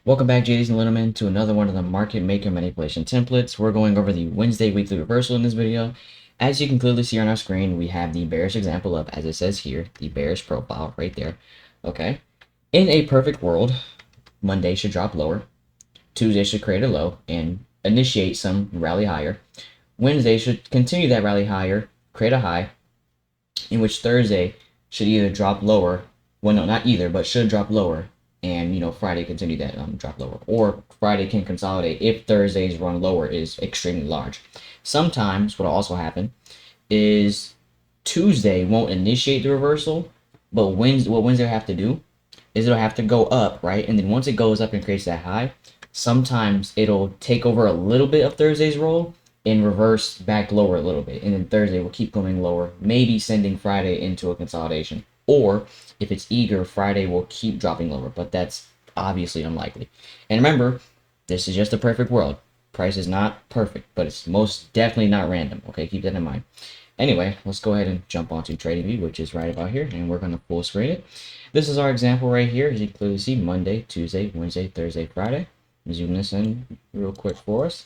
Welcome back, ladies and gentlemen, to another one of the market maker manipulation templates. We're going over the Wednesday weekly reversal in this video. As you can clearly see on our screen, we have the bearish example up, as it says here, the bearish profile right there. Okay. In a perfect world, Monday should drop lower, Tuesday should create a low and initiate some rally higher. Wednesday should continue that rally higher, create a high, in which Thursday should either drop lower, well, no, not either, but should drop lower, and Friday continue that drop lower, or Friday can consolidate if Thursday's run lower is extremely large. Sometimes what'll also happen is Tuesday won't initiate the reversal, but what Wednesday will have to do is it'll have to go up, right? And then once it goes up and creates that high, sometimes it'll take over a little bit of Thursday's roll and reverse back lower a little bit, and then Thursday will keep coming lower, maybe sending Friday into a consolidation. Or if it's eager, Friday will keep dropping lower, but that's obviously unlikely. And remember, this is just a perfect world. Price is not perfect, but it's most definitely not random. Okay, keep that in mind. Anyway, let's go ahead and jump onto TradingView, which is right about here, and we're going to full screen it. This is our example right here. As you can clearly see, Monday, Tuesday, Wednesday, Thursday, Friday. Zoom this in real quick for us.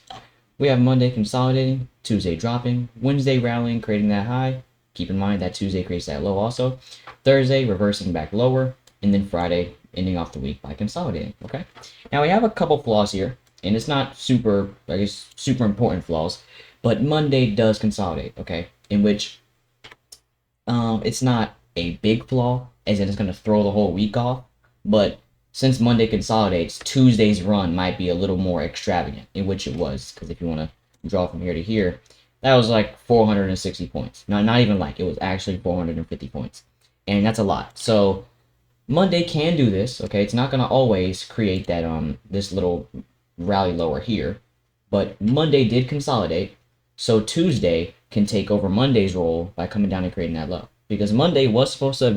We have Monday consolidating, Tuesday dropping, Wednesday rallying, creating that high. Keep in mind that Tuesday creates that low also. Thursday reversing back lower, and then Friday ending off the week by consolidating. Okay. Now we have a couple flaws here, and it's not super, super important flaws, but Monday does consolidate. Okay, in which it's not a big flaw, as in it's going to throw the whole week off, but since Monday consolidates, Tuesday's run might be a little more extravagant, in which it was, because if you want to draw from here to here, that was like 460 points. Not even like, it was actually 450 points. And that's a lot. So Monday can do this, okay? It's not going to always create that this little rally lower here, but Monday did consolidate, so Tuesday can take over Monday's roll by coming down and creating that low. Because Monday was supposed to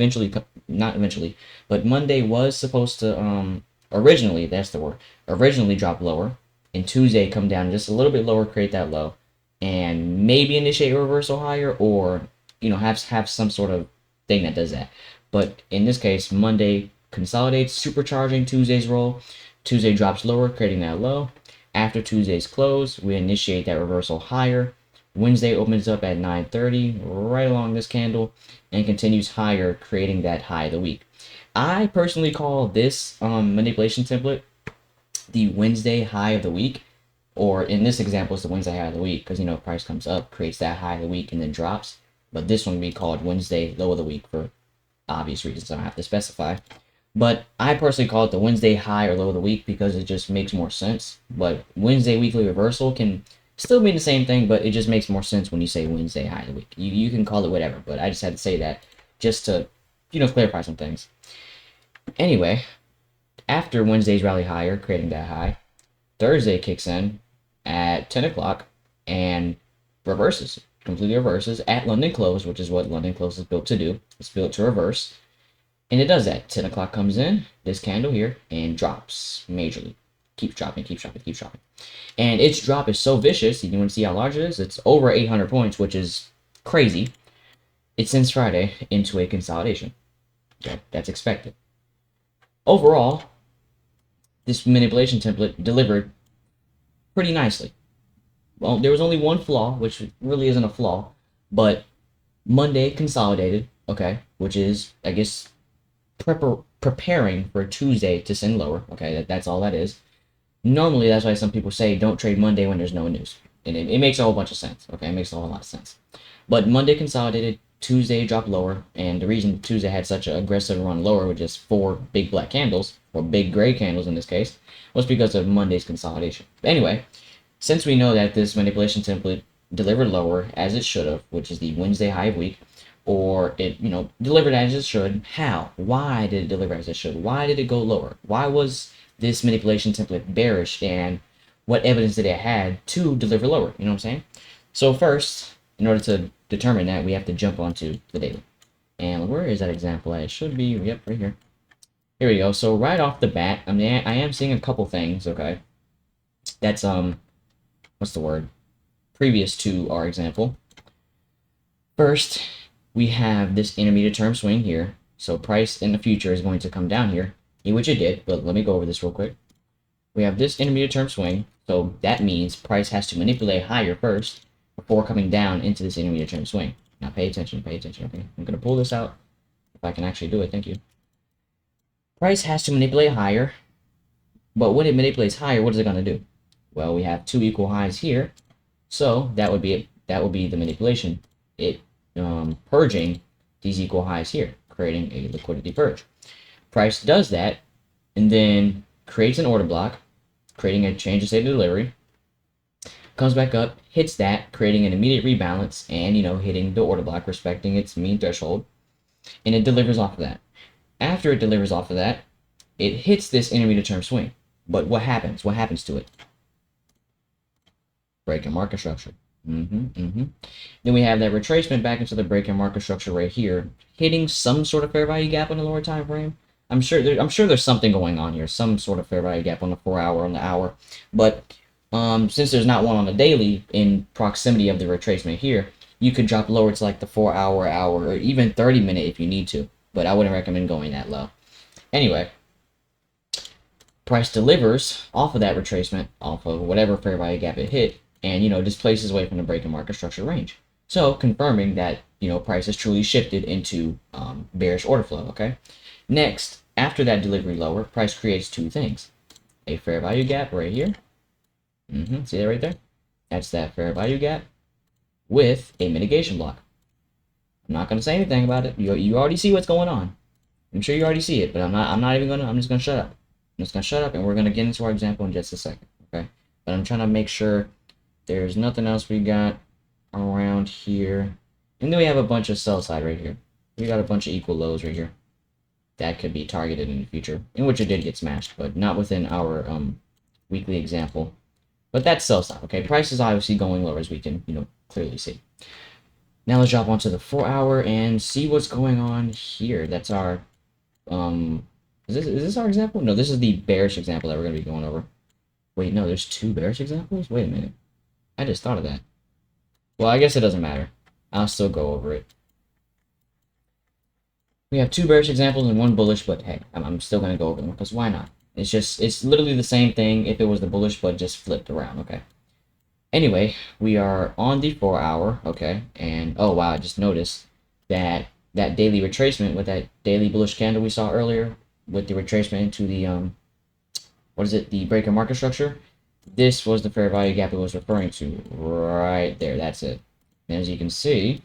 but Monday was supposed to originally, that's the word, originally drop lower, and Tuesday come down just a little bit lower, create that low, and maybe initiate a reversal higher, or have some sort of thing that does that. But in this case, Monday consolidates, supercharging Tuesday's roll. Tuesday drops lower, creating that low. After Tuesday's close, we initiate that reversal higher. Wednesday opens up at 9:30, right along this candle, and continues higher, creating that high of the week. I personally call this manipulation template the Wednesday high of the week, or in this example, it's the Wednesday high of the week, because price comes up, creates that high of the week, and then drops. But this one would be called Wednesday low of the week for obvious reasons I don't have to specify. But I personally call it the Wednesday high or low of the week because it just makes more sense. But Wednesday weekly reversal can still mean the same thing, but it just makes more sense when you say Wednesday high of the week. You can call it whatever, but I just had to say that just to, clarify some things. Anyway, after Wednesday's rally higher, creating that high, Thursday kicks in at 10 o'clock and reverses, completely reverses at London close, which is what London close is built to do. It's built to reverse. And it does that. 10 o'clock comes in, this candle here, and drops majorly. Keeps dropping, keeps dropping, keeps dropping. And its drop is so vicious, you want to see how large it is? It's over 800 points, which is crazy. It sends Friday into a consolidation. Okay, that's expected. Overall, this manipulation template delivered pretty nicely. Well, there was only one flaw, which really isn't a flaw, but Monday consolidated, okay, which is, I guess, preparing for Tuesday to send lower. Okay, that's all that is. Normally, that's why some people say don't trade Monday when there's no news. And it makes a whole bunch of sense. Okay, it makes a whole lot of sense. But Monday consolidated, Tuesday dropped lower, and the reason Tuesday had such an aggressive run lower with just 4 big black candles, or big gray candles in this case, was because of Monday's consolidation. But anyway, since we know that this manipulation template delivered lower as it should have, which is the Wednesday high of week, or it, delivered as it should, how? Why did it deliver as it should? Why did it go lower? Why was this manipulation template bearish, and what evidence did it have to deliver lower? You know what I'm saying? So first, in order to determine that, we have to jump onto the daily. And where is that example at? It should be, yep, right here. Here we go. So right off the bat, I am seeing a couple things, okay? That's, what's the word? Previous to our example. First, we have this intermediate term swing here. So price in the future is going to come down here, in which it did, but let me go over this real quick. We have this intermediate term swing, so that means price has to manipulate higher first before coming down into this intermediate term swing. Now pay attention, okay? I'm going to pull this out if I can actually do it, thank you. Price has to manipulate higher, but when it manipulates higher, what is it going to do? Well, we have two equal highs here, so that would be it. That would be the manipulation. It purging these equal highs here, creating a liquidity purge. Price does that, and then creates an order block, creating a change in state of delivery, comes back up, hits that, creating an immediate rebalance, and hitting the order block, respecting its mean threshold, and it delivers off of that. After it delivers off of that, it hits this intermediate term swing. But what happens? What happens to it? Break and market structure. Then we have that retracement back into the break and market structure right here, hitting some sort of fair value gap on the lower time frame. I'm sure there's something going on here, some sort of fair value gap on the 4 hour, on the hour. But since there's not one on the daily in proximity of the retracement here, you could drop lower to like the 4 hour, or even 30-minute if you need to. But I wouldn't recommend going that low. Anyway, price delivers off of that retracement, off of whatever fair value gap it hit, and displaces away from the break and market structure range. So confirming that price has truly shifted into bearish order flow. Okay. Next, after that delivery lower, price creates two things: a fair value gap right here. See that right there? That's that fair value gap with a mitigation block. I'm not going to say anything about it. You already see what's going on. I'm sure you already see it, but I'm just going to shut up. I'm just going to shut up, and we're going to get into our example in just a second, okay? But I'm trying to make sure there's nothing else we got around here. And then we have a bunch of sell side right here. We got a bunch of equal lows right here that could be targeted in the future, in which it did get smashed, but not within our weekly example. But that's sell side, okay? Price is obviously going lower, as we can, clearly see. Now let's drop onto the 4 hour and see what's going on here. That's our, is this our example? No, this is the bearish example that we're going to be going over. Wait, no, there's two bearish examples? Wait a minute. I just thought of that. Well, I guess it doesn't matter. I'll still go over it. We have two bearish examples and one bullish, but hey, I'm still going to go over them because why not? It's literally the same thing if it was the bullish, but just flipped around, okay? Anyway, we are on the 4 hour, okay? And, oh wow, I just noticed that that daily retracement with that daily bullish candle we saw earlier, with the retracement into the, the break and market structure, this was the fair value gap it was referring to right there. That's it. And as you can see,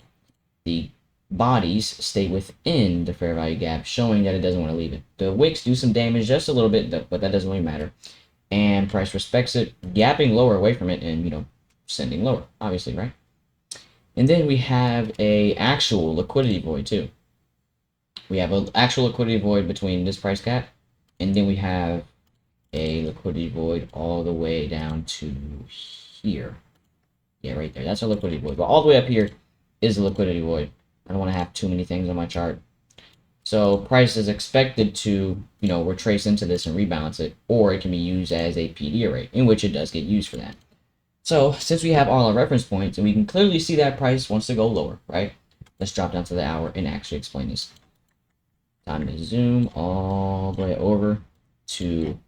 the bodies stay within the fair value gap, showing that it doesn't want to leave it. The wicks do some damage just a little bit, but that doesn't really matter. And price respects it, gapping lower away from it, and sending lower, obviously, right? And then we have a actual liquidity void too. We have an actual liquidity void between this price cap, and then we have a liquidity void all the way down to here. Yeah, right there. That's a liquidity void. But all the way up here is a liquidity void. I don't want to have too many things on my chart. So price is expected to, retrace into this and rebalance it, or it can be used as a PD array, in which it does get used for that. So since we have all our reference points, and we can clearly see that price wants to go lower, right? Let's drop down to the hour and actually explain this. Time to zoom all the way over to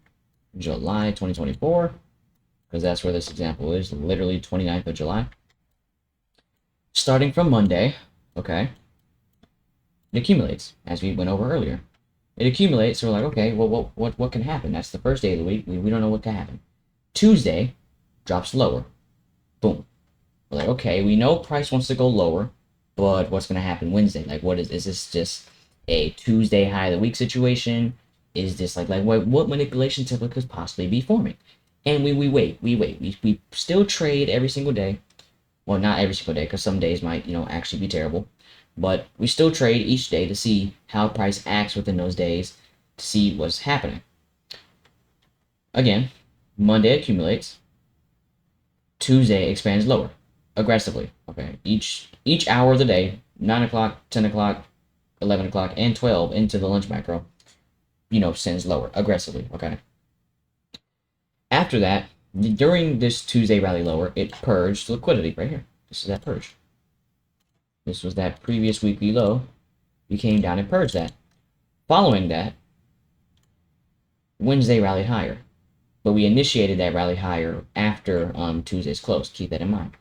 July 2024, because that's where this example is, literally 29th of July. Starting from Monday, okay, it accumulates, as we went over earlier. It accumulates, so we're like, okay, well, what can happen? That's the first day of the week. We don't know what can happen. Tuesday drops lower. Boom. We're like, okay, we know price wants to go lower, but what's going to happen Wednesday? Like, is this just a Tuesday high of the week situation? Is this like what manipulation template could possibly be forming? And we wait. We still trade every single day. Well, not every single day, because some days might, actually be terrible. But we still trade each day to see how price acts within those days, to see what's happening. Again, Monday accumulates. Tuesday expands lower, aggressively. Okay, each hour of the day, 9 o'clock, 10 o'clock, 11 o'clock, and 12 into the lunch macro, sends lower, aggressively, okay? After that, during this Tuesday rally lower, it purged liquidity right here. This is that purge. This was that previous weekly low. You came down and purged that. Following that, Wednesday rallied higher. but we initiated that rally higher after Tuesday's close. Keep that in mind.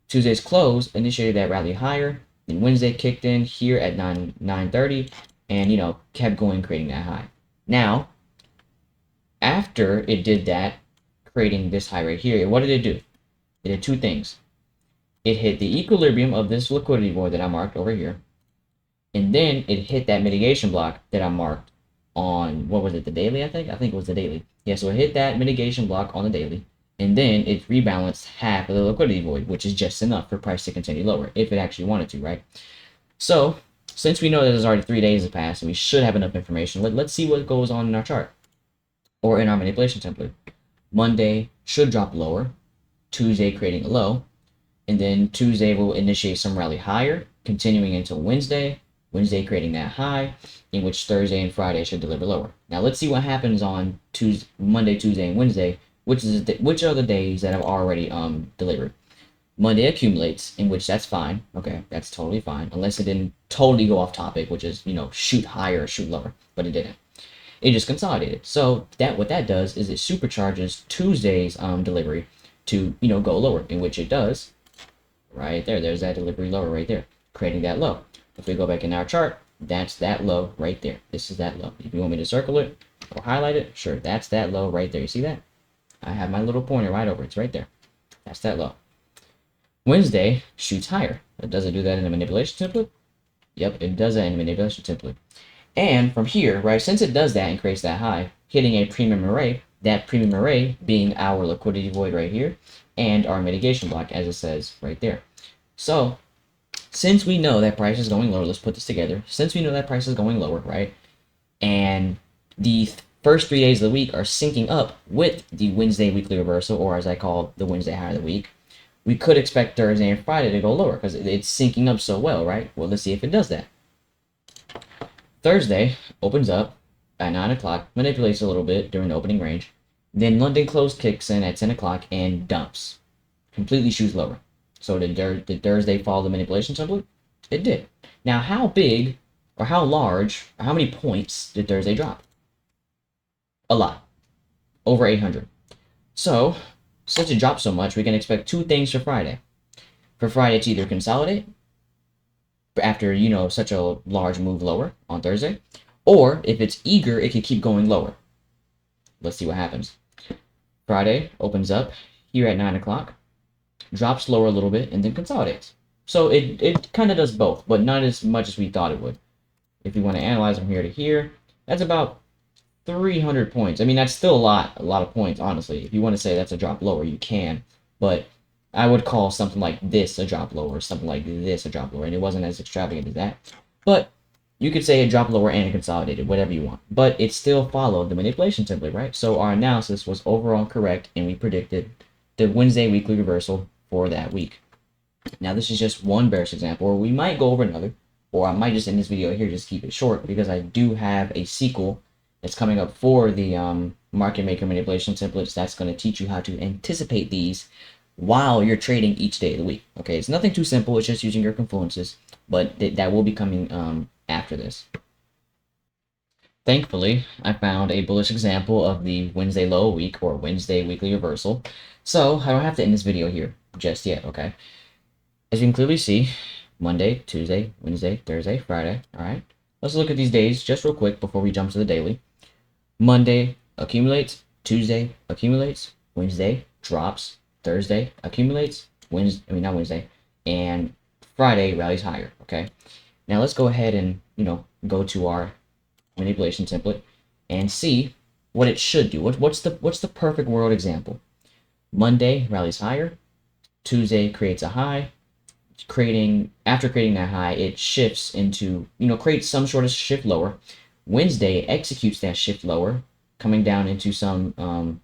Tuesday's close initiated that rally higher, and Wednesday kicked in here at 9:30, and kept going, creating that high. Now, after it did that, creating this high right here, what did it do? It did two things. It hit the equilibrium of this liquidity void that I marked over here, and then it hit that mitigation block that I marked on, what was it, the daily, I think it was the daily. Yeah, so it hit that mitigation block on the daily, and then it rebalanced half of the liquidity void, which is just enough for price to continue lower, if it actually wanted to, right? So, since we know that there's already 3 days have passed, and we should have enough information, let's see what goes on in our chart, or in our manipulation template. Monday should drop lower, Tuesday creating a low, and then Tuesday will initiate some rally higher, continuing until Wednesday, Wednesday creating that high, in which Thursday and Friday should deliver lower. Now let's see what happens on Monday, Tuesday, and Wednesday, which are the days that have already delivered. Monday accumulates, in which that's fine. Okay, that's totally fine, unless it didn't totally go off topic, which is shoot higher or shoot lower, but it didn't. It just consolidated. So what that does is it supercharges Tuesday's delivery to go lower, in which it does. Right there, there's that delivery lower right there, creating that low. If we go back in our chart, that's that low right there. This is that low. If you want me to circle it or highlight it, sure, that's that low right there. You see that? I have my little pointer right over it. It's right there. That's that low. Wednesday shoots higher. Does it do that in a manipulation template? Yep, it does that in a manipulation template. And from here, right, since it does that and creates that high, hitting a premium array, that premium array being our liquidity void right here, and our mitigation block, as it says right there. So, since we know that price is going lower, let's put this together. Since we know that price is going lower, right, and the first 3 days of the week are syncing up with the Wednesday weekly reversal, or as I call the Wednesday high of the week, we could expect Thursday and Friday to go lower because it's syncing up so well, right? Well, let's see if it does that. Thursday opens up at 9 o'clock, manipulates a little bit during the opening range. Then London close kicks in at 10 o'clock and dumps. Completely shoots lower. So did Thursday follow the manipulation template? It did. Now, how big or how large or how many points did Thursday drop? A lot. Over 800. So, since it dropped so much, we can expect two things for Friday. For Friday to either consolidate after, such a large move lower on Thursday, or if it's eager, it can keep going lower. Let's see what happens. Friday opens up here at 9 o'clock, drops lower a little bit, and then consolidates. So it kind of does both, but not as much as we thought it would. If you want to analyze from here to here, that's about 300 points. I mean, that's still a lot of points, honestly. If you want to say that's a drop lower, you can, but I would call something like this a drop lower, something like this a drop lower, and it wasn't as extravagant as that. But you could say a drop lower and a consolidated, whatever you want. But it still followed the manipulation template, right? So our analysis was overall correct, and we predicted the Wednesday weekly reversal for that week. Now, this is just one bearish example, or we might go over another, or I might just end this video here, just keep it short, because I do have a sequel that's coming up for the market maker manipulation templates that's going to teach you how to anticipate these while you're trading each day of the week. Okay, it's nothing too simple. It's just using your confluences, but that will be coming after this. Thankfully, I found a bullish example of the Wednesday low week or Wednesday weekly reversal, so I don't have to end this video here just yet, okay? As you can clearly see, Monday, Tuesday, Wednesday, Thursday, Friday, all right? Let's look at these days just real quick before we jump to the daily. Monday accumulates, Tuesday accumulates, Wednesday drops, Thursday accumulates, and Friday rallies higher, okay? Now let's go ahead and, go to our manipulation template and see what it should do. What's the perfect world example? Monday rallies higher, Tuesday creates a high, after creating that high, it shifts into, creates some sort of shift lower. Wednesday executes that shift lower, coming down into some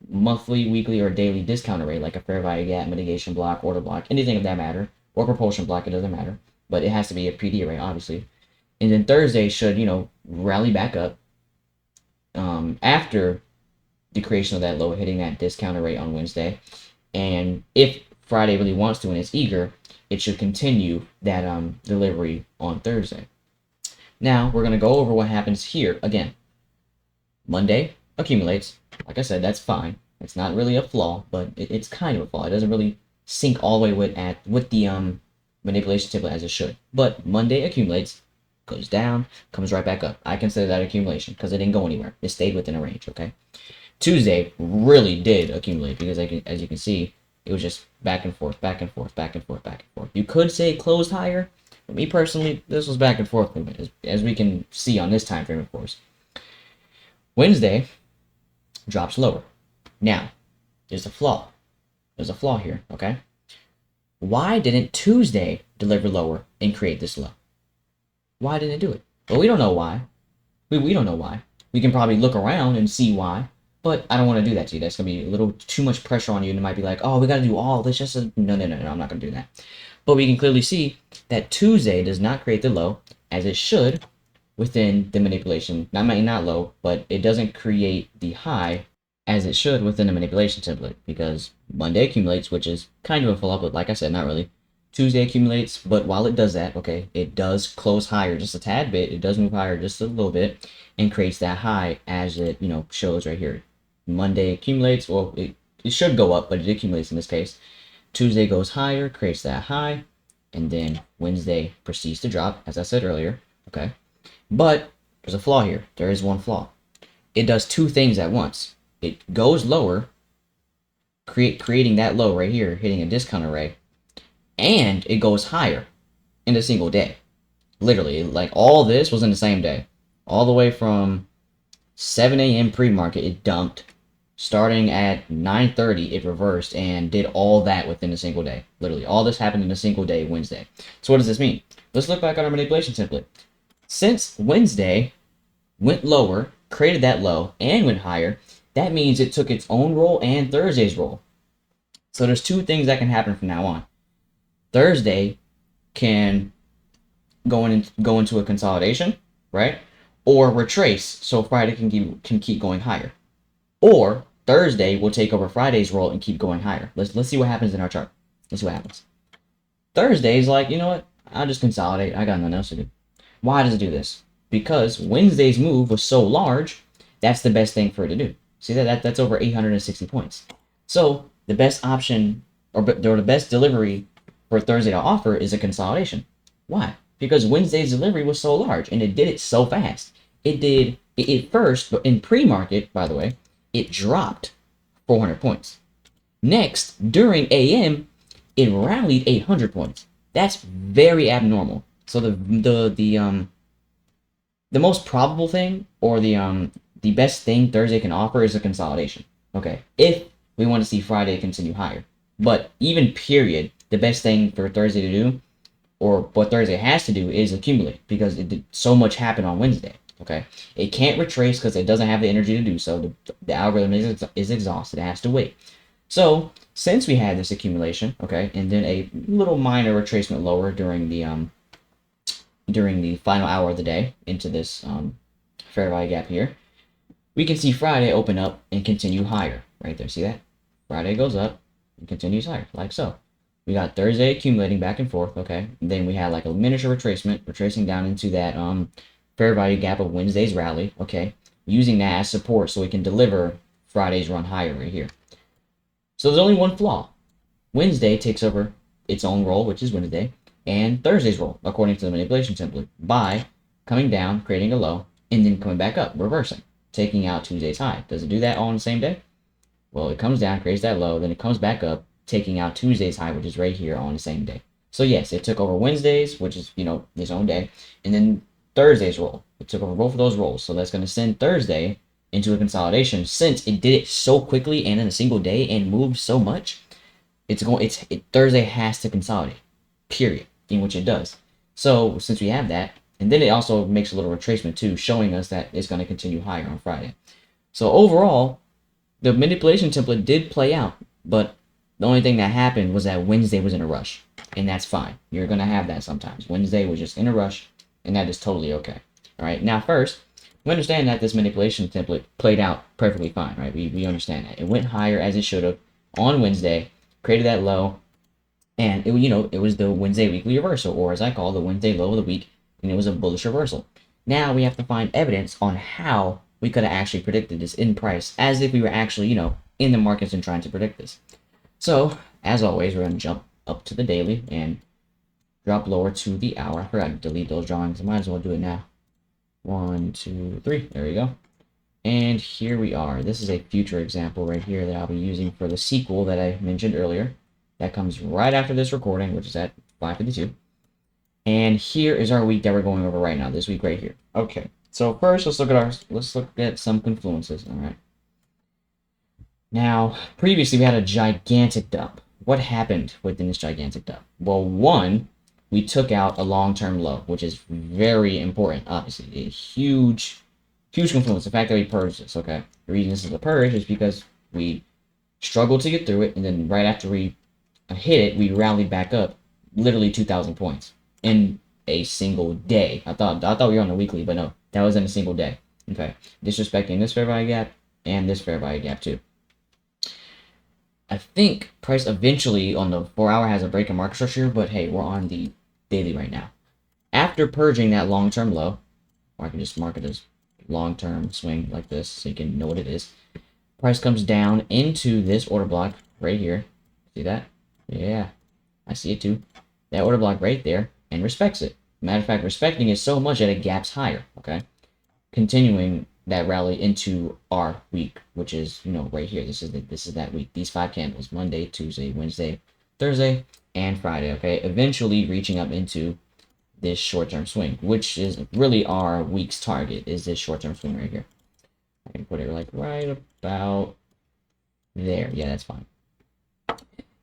monthly, weekly, or daily discount array, like a fair value gap, mitigation block, order block, anything of that matter, or propulsion block, it doesn't matter, but it has to be a PD array, obviously. And then Thursday should, rally back up after the creation of that low, hitting that discount array on Wednesday. And if Friday really wants to and is eager, it should continue that delivery on Thursday. Now, we're going to go over what happens here again. Monday accumulates. Like I said, that's fine. It's not really a flaw, but it's kind of a flaw. It doesn't really sync all the way with the manipulation template as it should. But Monday accumulates, goes down, comes right back up. I consider that accumulation because it didn't go anywhere. It stayed within a range, okay? Tuesday really did accumulate because as you can see, it was just back and forth, back and forth, back and forth, back and forth. You could say it closed higher, but me personally, this was back and forth movement, as we can see on this time frame, of course. Wednesday drops lower. Now, there's a flaw. There's a flaw here, okay? Why didn't Tuesday deliver lower and create this low? Why didn't it do it? Well, we don't know why. We don't know why. We can probably look around and see why, but I don't want to do that to you. That's going to be a little too much pressure on you, and it might be like, oh, we got to do all this. Just no, I'm not going to do that. But we can clearly see that Tuesday does not create the low as it should within the manipulation. Not low, but it doesn't create the high as it should within the manipulation template, because Monday accumulates, which is kind of a flaw, but like I said, not really. Tuesday accumulates, but while it does that, okay, it does close higher just a tad bit. It does move higher just a little bit and creates that high as it, shows right here. Monday accumulates, well, it should go up, but it accumulates in this case. Tuesday goes higher, creates that high, and then Wednesday proceeds to drop, as I said earlier, okay? But there's a flaw here. There is one flaw. It does two things at once. It goes lower, creating that low right here, hitting a discount array, and it goes higher in a single day. Literally, like all this was in the same day. All the way from 7 a.m. pre-market, it dumped. Starting at 9:30, it reversed and did all that within a single day. Literally, all this happened in a single day, Wednesday. So what does this mean? Let's look back at our manipulation template. Since Wednesday went lower, created that low, and went higher, that means it took its own roll and Thursday's roll. So there's two things that can happen from now on. Thursday can go into a consolidation, right? Or retrace, so Friday can keep going higher. Or Thursday will take over Friday's roll and keep going higher. Let's see what happens in our chart. Let's see what happens. Thursday is like, you know what? I'll just consolidate. I got nothing else to do. Why does it do this? Because Wednesday's move was so large, that's the best thing for it to do. See that's over 860 points. So the best option or the best delivery for Thursday to offer is a consolidation. Why? Because Wednesday's delivery was so large and it did it so fast. It first, but in pre-market, by the way, it dropped 400 points. Next, during AM, it rallied 800 points. That's very abnormal. So the most probable thing, or the best thing Thursday can offer, is a consolidation. Okay, if we want to see Friday continue higher. But even period, the best thing for Thursday to do, or what Thursday has to do, is accumulate, because it did so much happen on Wednesday. Okay, it can't retrace because it doesn't have the energy to do so. The algorithm is exhausted. It has to wait. So since we had this accumulation, okay, and then a little minor retracement lower during the final hour of the day into this fair value gap here, we can see Friday open up and continue higher. Right there, see that? Friday goes up and continues higher, like so. We got Thursday accumulating back and forth, okay? And then we had like a miniature retracement, retracing down into that fair value gap of Wednesday's rally, okay? Using that as support so we can deliver Friday's run higher right here. So there's only one flaw. Wednesday takes over its own roll, which is Wednesday, and Thursday's roll, according to the manipulation template, by coming down, creating a low, and then coming back up, reversing, taking out Tuesday's high. Does it do that all on the same day? Well, it comes down, creates that low, then it comes back up, taking out Tuesday's high, which is right here on the same day. So yes, it took over Wednesday's, which is, its own day, and then Thursday's roll. It took over both of those rolls. So that's going to send Thursday into a consolidation. Since it did it so quickly and in a single day and moved so much, Thursday has to consolidate, period, in which it does. So since we have that, and then it also makes a little retracement too, showing us that it's going to continue higher on Friday. So overall, the manipulation template did play out, but the only thing that happened was that Wednesday was in a rush, and that's fine. You're going to have that sometimes. Wednesday was just in a rush, and that is totally okay. All right, now first, we understand that this manipulation template played out perfectly fine, right? We understand that. It went higher as it should have on Wednesday, created that low, and it was the Wednesday weekly reversal, or as I call the Wednesday low of the week, and it was a bullish reversal. Now we have to find evidence on how we could have actually predicted this in price as if we were actually, in the markets and trying to predict this. So, as always, we're going to jump up to the daily and drop lower to the hour. I forgot to delete those drawings. I might as well do it now. 1, 2, 3. There we go. And here we are. This is a future example right here that I'll be using for the sequel that I mentioned earlier. That comes right after this recording, which is at 5:52. And here is our week that we're going over right now. This week right here. Okay. So first, let's look at some confluences. All right. Now, previously we had a gigantic dump. What happened within this gigantic dump? Well, one, we took out a long-term low, which is very important. Obviously, a huge confluence. The fact that we purged this. Okay. The reason this is a purge is because we struggled to get through it, and then right after we hit it, we rallied back up, literally 2,000 points in a single day. I thought we were on a weekly, but no, that was in a single day. Okay, disrespecting this fair value gap and this fair value gap too. I think price eventually on the 4-hour has a break in market structure, but hey, we're on the daily right now. After purging that long-term low, or I can just mark it as long-term swing like this so you can know what it is. Price comes down into this order block right here. See that? Yeah, I see it too. That order block right there, and respects it. Matter of fact, respecting it so much that it gaps higher, okay? Continuing that rally into our week, which is, right here. This is that week. These 5 candles, Monday, Tuesday, Wednesday, Thursday, and Friday, okay? Eventually reaching up into this short-term swing, which is really our week's target, is this short-term swing right here. I can put it like right about there. Yeah, that's fine.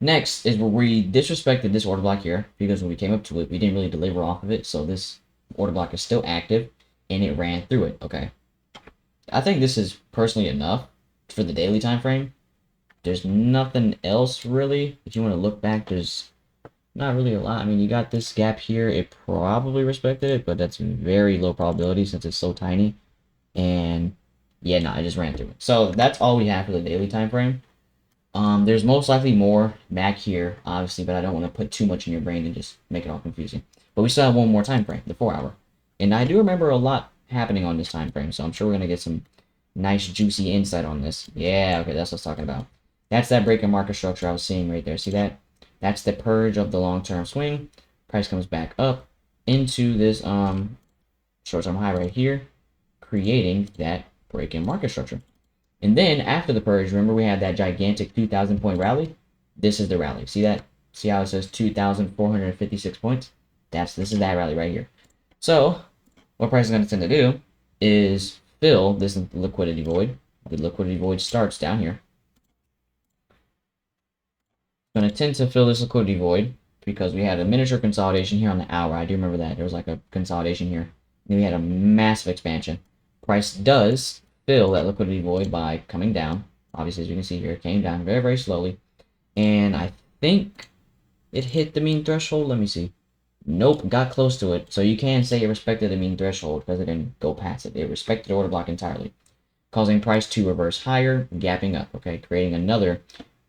Next is where we disrespected this order block here, because when we came up to it, we didn't really deliver off of it, so this order block is still active, and it ran through it, okay? I think this is personally enough for the daily time frame. There's nothing else really. If you want to look back, there's not really a lot. I mean, you got this gap here. It probably respected it, but that's very low probability since it's so tiny. And yeah, no, I just ran through it. So that's all we have for the daily time frame. There's most likely more back here, obviously, but I don't want to put too much in your brain and just make it all confusing. But we still have one more time frame, the 4-hour. And I do remember a lot happening on this time frame, so I'm sure we're going to get some nice, juicy insight on this. Yeah, okay, that's what I was talking about. That's that break in market structure I was seeing right there. See that? That's the purge of the long-term swing. Price comes back up into this short-term high right here, creating that break in market structure. And then after the purge, remember we had that gigantic 2,000 point rally? This is the rally. See that? See how it says 2,456 points? This is that rally right here. So what price is going to tend to do is fill this liquidity void. The liquidity void starts down here. It's going to tend to fill this liquidity void because we had a miniature consolidation here on the hour. I do remember that. There was like a consolidation here. Then we had a massive expansion. Price does fill that liquidity void by coming down. Obviously, as you can see here, it came down very, very slowly. And I think it hit the mean threshold. Let me see. Nope, got close to it. So you can say it respected the mean threshold because it didn't go past it. It respected the order block entirely, causing price to reverse higher, gapping up, okay, creating another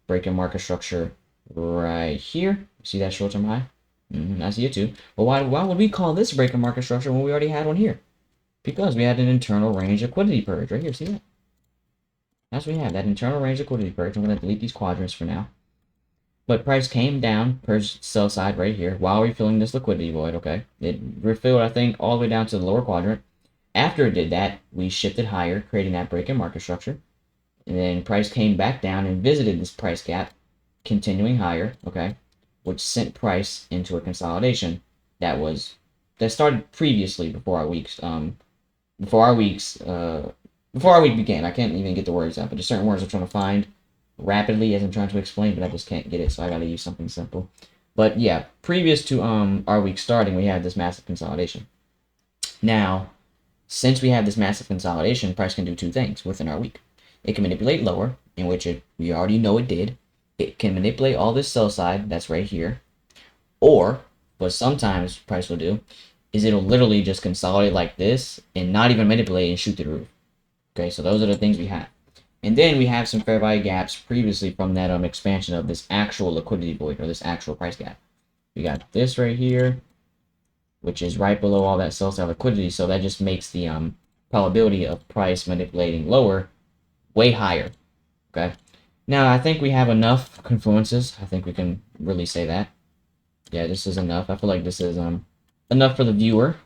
break in market structure right here. See that short-term high? I see it too. But why would we call this break in market structure when we already had one here? Because we had an internal range liquidity purge right here. See that? That's what we have, that internal range liquidity purge. I'm going to delete these quadrants for now. But price came down, purged sell side right here, while refilling this liquidity void, okay? It refilled, I think, all the way down to the lower quadrant. After it did that, we shifted higher, creating that break in market structure. And then price came back down and visited this price gap, continuing higher, okay? Which sent price into a consolidation that started previously before our week began. I can't even get the words out, but there's certain words I'm trying to find rapidly as I'm trying to explain, but I just can't get it, so I gotta use something simple. But yeah, previous to our week starting, we had this massive consolidation. Now, since we have this massive consolidation, price can do two things within our week. It can manipulate lower, in which we already know it did. It can manipulate all this sell side that's right here, or what sometimes price will do is it'll literally just consolidate like this and not even manipulate and shoot through the roof. Okay, so those are the things we have. And then we have some fair value gaps previously from that expansion of this actual liquidity void, or this actual price gap. We got this right here, which is right below all that sell side liquidity, so that just makes the probability of price manipulating lower way higher. Okay. Now I think we have enough confluences. I think we can really say that. Yeah, this is enough. I feel like this is enough for the viewer,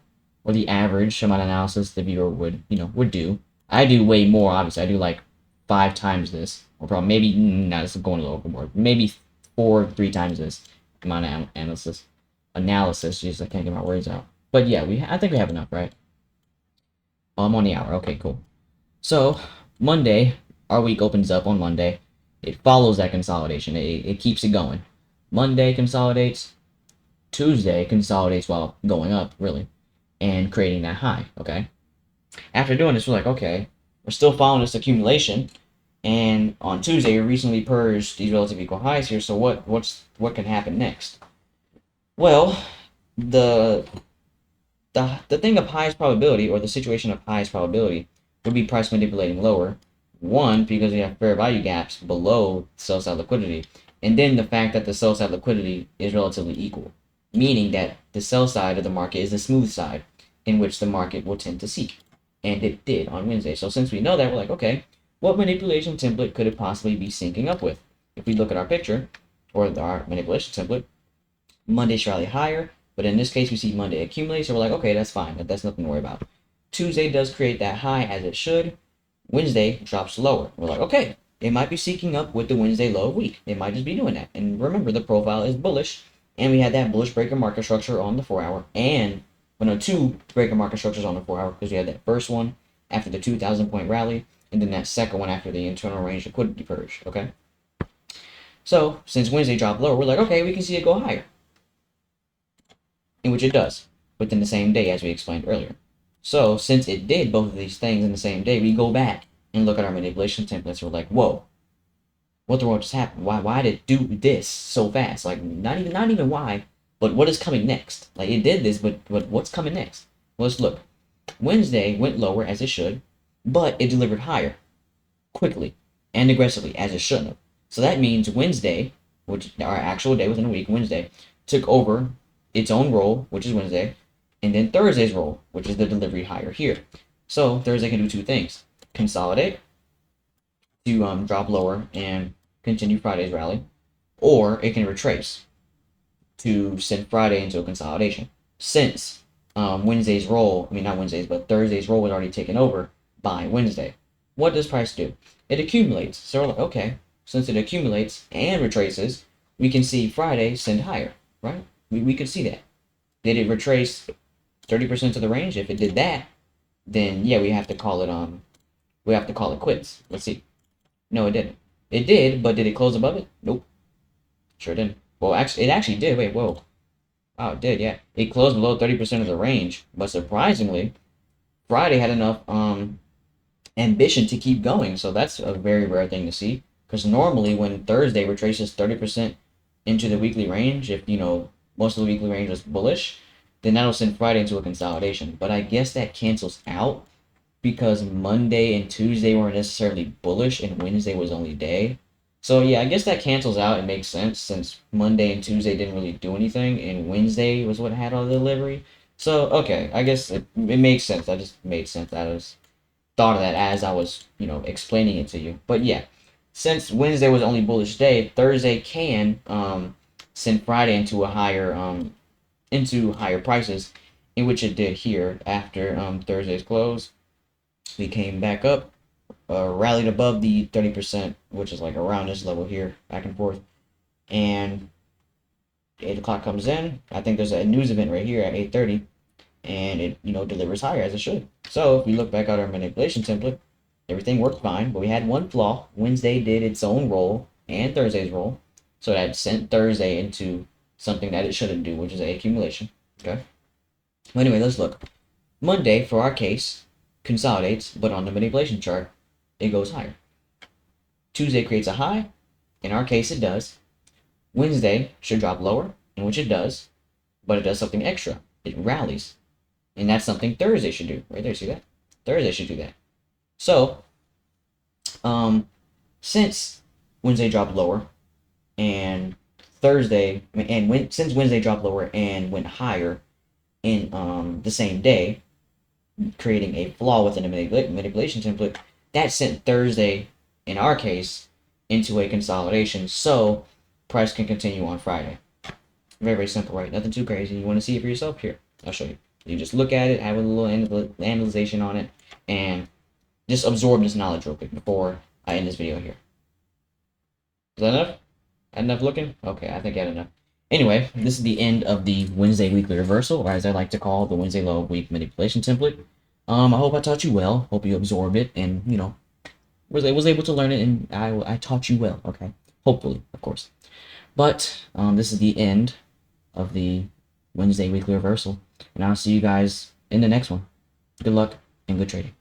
or the average amount of analysis the viewer would do. I do way more, obviously. I do like 5 times this, or probably maybe no, this is going a little overboard. Maybe 3 times this amount of analysis. Jeez, I can't get my words out. But yeah, I think we have enough, right? I'm on the hour. Okay, cool. So Monday, our week opens up on Monday. It follows that consolidation. It keeps it going. Monday consolidates. Tuesday consolidates while going up, really, and creating that high, okay? After doing this, we're like, okay, we're still following this accumulation, and on Tuesday, we recently purged these relative equal highs here, so what can happen next? Well, the the thing of highest probability, or the situation of highest probability, would be price manipulating lower. One, because we have fair value gaps below sell side liquidity, and then the fact that the sell side liquidity is relatively equal, meaning that the sell side of the market is the smooth side in which the market will tend to seek. And it did on Wednesday. So since we know that, we're like, okay, what manipulation template could it possibly be syncing up with? If we look at our picture, or our manipulation template, Monday should rally higher, but in this case, we see Monday accumulate, so we're like, okay, that's fine. That's nothing to worry about. Tuesday does create that high as it should. Wednesday drops lower. We're like, okay, it might be seeking up with the Wednesday low of week. It might just be doing that. And remember, the profile is bullish, and we had that bullish breaker market structure on the 4-hour, and, well, no, 2 breaker market structures on the 4-hour, because we had that first one after the 2,000-point rally, and then that second one after the internal range liquidity purge, okay? So, since Wednesday dropped lower, we're like, okay, we can see it go higher, in which it does, within the same day, as we explained earlier. So, since it did both of these things in the same day, we go back and look at our manipulation templates. We're like, whoa, what the world just happened? Why did it do this so fast? Like, not even why, but what is coming next? Like, it did this, but what's coming next? Well, let's look. Wednesday went lower, as it should, but it delivered higher, quickly and aggressively, as it shouldn't have. So that means Wednesday, which our actual day within a week, Wednesday, took over its own role, which is Wednesday, and then Thursday's role, which is the delivery higher here. So Thursday can do 2 things: consolidate to drop lower and continue Friday's rally, or it can retrace to send Friday into a consolidation. Since Wednesday's role, I mean not Wednesday's, but Thursday's role was already taken over by Wednesday. What does price do? It accumulates. So we're like, okay, since it accumulates and retraces, we can see Friday send higher, right? We could see that. Did it retrace 30% of the range? If it did that, then yeah, we have to call it quits. Let's see. No, it didn't. It did, but did it close above it? Nope. Sure didn't. Well, actually, it actually did. Wait, whoa. Oh, it did, yeah. It closed below 30% of the range, but surprisingly, Friday had enough ambition to keep going. So that's a very rare thing to see. Because normally when Thursday retraces 30% into the weekly range, if most of the weekly range was bullish, then that'll send Friday into a consolidation. But I guess that cancels out because Monday and Tuesday weren't necessarily bullish and Wednesday was only day. So yeah, I guess that cancels out. It makes sense since Monday and Tuesday didn't really do anything and Wednesday was what had all the delivery. So okay, I guess it makes sense. That just made sense. I just thought of that as I was, explaining it to you. But yeah, since Wednesday was only bullish day, Thursday can send Friday into higher prices, in which it did here after Thursday's close. We came back up, rallied above the 30%, which is like around this level here, back and forth. And 8 o'clock comes in. I think there's a news event right here at 8:30, and it delivers higher as it should. So if we look back at our manipulation template, everything worked fine, but we had one flaw. Wednesday did its own roll and Thursday's roll, so that sent Thursday into something that it shouldn't do, which is a accumulation. Okay. Well, anyway, let's look. Monday, for our case, consolidates, but on the manipulation chart, it goes higher. Tuesday creates a high. In our case, it does. Wednesday should drop lower, in which it does, but it does something extra. It rallies. And that's something Thursday should do. Right there, see that? Thursday should do that. So, since Wednesday dropped lower and since Wednesday dropped lower and went higher in the same day, creating a flaw within a manipulation template, that sent Thursday, in our case, into a consolidation. So price can continue on Friday. Very, very simple, right? Nothing too crazy. You want to see it for yourself? Here, I'll show you. You just look at it, have a little analyzation on it, and just absorb this knowledge real quick before I end this video here. Is that enough? Enough looking? Okay, I think I had enough. Anyway, this is the end of the Wednesday weekly reversal, or as I like to call the Wednesday low week manipulation template. I hope I taught you well. Hope you absorbed it and, was able to learn it, and I taught you well, okay? Hopefully, of course. But this is the end of the Wednesday weekly reversal, and I'll see you guys in the next one. Good luck and good trading.